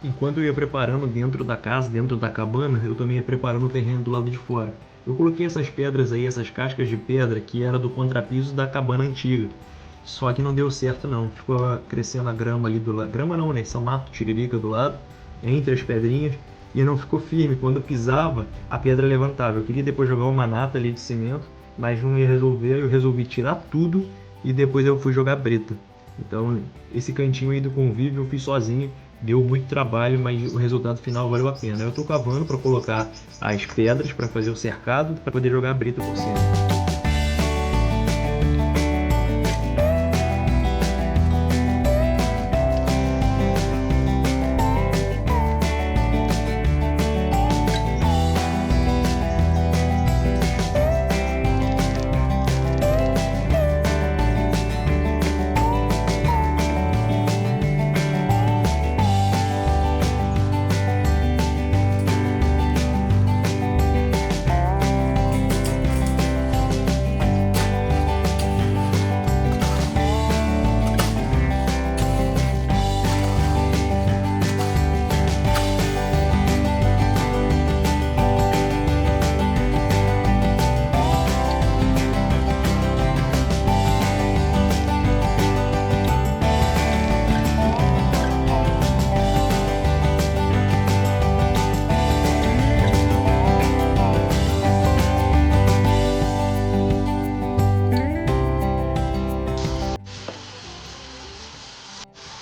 Enquanto eu ia preparando dentro da casa, dentro da cabana, eu também ia preparando o terreno do lado de fora. Eu coloquei essas pedras aí, essas cascas de pedra que era do contrapiso da cabana antiga. Só que não deu certo não, ficou crescendo a grama ali do lado. Grama não, né? São mato tiririca do lado, entre as pedrinhas, e não ficou firme. Quando eu pisava, a pedra levantava. Eu queria depois jogar uma nata ali de cimento, mas não ia resolver. Eu resolvi tirar tudo e depois eu fui jogar brita. Então, esse cantinho aí do convívio eu fiz sozinho, deu muito trabalho, mas o resultado final valeu a pena. Eu tô cavando para colocar as pedras para fazer o cercado, para poder jogar a brita por cima.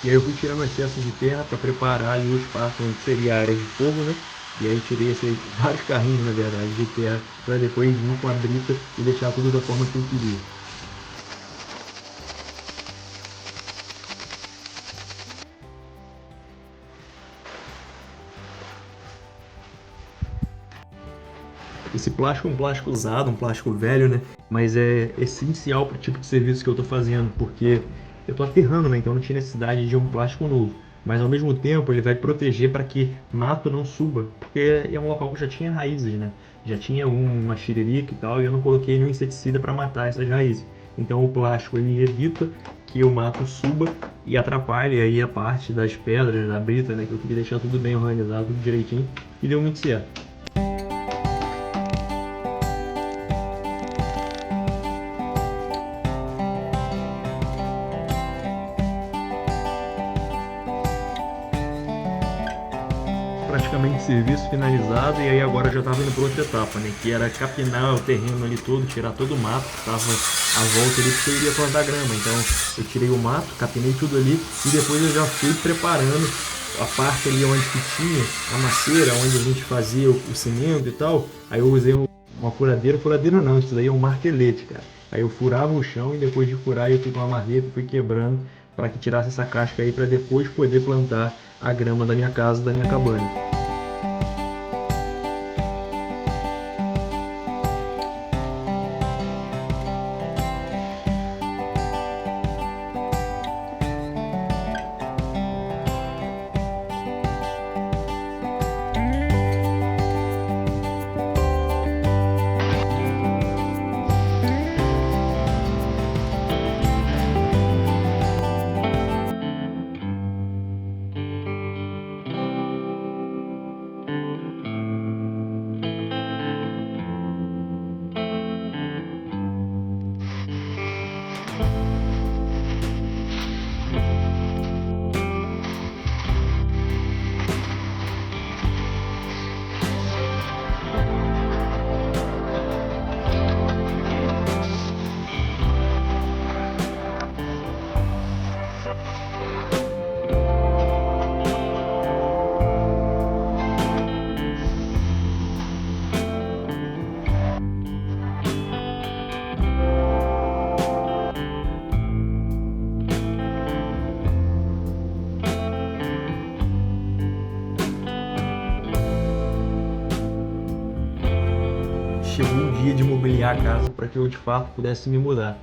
E aí eu fui tirando o excesso de terra para preparar ali o espaço onde seria a área de fogo, né? E aí tirei vários carrinhos, na verdade, de terra para depois vir com a brita e deixar tudo da forma que eu queria. Esse plástico é um plástico usado, um plástico velho, né? Mas é essencial para o tipo de serviço que eu estou fazendo, porque eu estou aterrando, né? Então não tinha necessidade de um plástico novo. Mas ao mesmo tempo ele vai proteger para que mato não suba, porque é um local que já tinha raízes, né? Já tinha uma xiririca e tal, e eu não coloquei nenhum inseticida para matar essas raízes. Então o plástico ele evita que o mato suba e atrapalhe aí a parte das pedras, da brita, né? Que eu queria deixar tudo bem organizado, tudo direitinho, e deu muito certo. Praticamente serviço finalizado, e aí agora já estava indo para outra etapa, né? Que era capinar o terreno ali todo, tirar todo o mato que estava à volta ali, porque eu iria plantar grama. Então eu tirei o mato, capinei tudo ali e depois eu já fui preparando a parte ali onde que tinha a maceira, onde a gente fazia o cimento e tal. Aí eu usei uma furadeira não, isso daí é um martelete, cara. Aí eu furava o chão e depois de furar eu fui com uma marreta, fui quebrando para que tirasse essa casca aí para depois poder plantar a grama da minha casa, da minha cabana. Chegou o dia de mobiliar a casa para que eu de fato pudesse me mudar.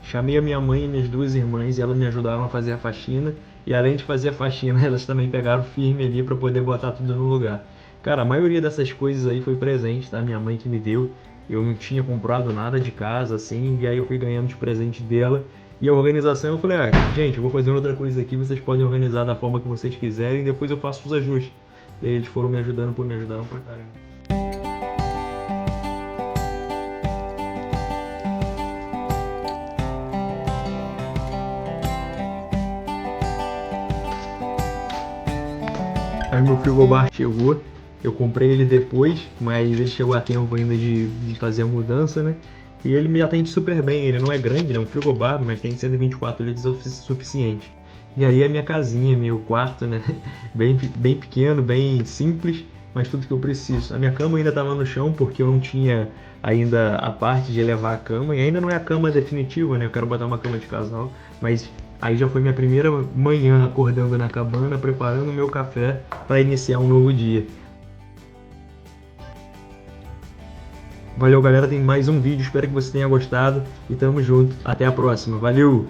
Chamei a minha mãe e minhas duas irmãs e elas me ajudaram a fazer a faxina. E além de fazer a faxina, elas também pegaram firme ali para poder botar tudo no lugar. Cara, a maioria dessas coisas aí foi presente, tá? Minha mãe que me deu. Eu não tinha comprado nada de casa, assim, e aí eu fui ganhando de presente dela. E a organização, eu falei, gente, eu vou fazer outra coisa aqui, vocês podem organizar da forma que vocês quiserem e depois eu faço os ajustes. E aí eles foram me ajudando, me ajudaram pra caramba. Aí meu frigobar chegou, eu comprei ele depois, mas ele chegou a tempo ainda de fazer a mudança, né? E ele me atende super bem, ele não é grande, ele é um frigobar, mas tem 124 litros o suficiente. E aí a minha casinha, meu quarto, né? Bem pequeno, bem simples, mas tudo que eu preciso. A minha cama ainda estava no chão porque eu não tinha ainda a parte de elevar a cama, e ainda não é a cama definitiva, né? Eu quero botar uma cama de casal, mas aí já foi minha primeira manhã acordando na cabana, preparando o meu café para iniciar um novo dia. Valeu, galera, tem mais um vídeo, espero que você tenha gostado e tamo junto. Até a próxima, valeu!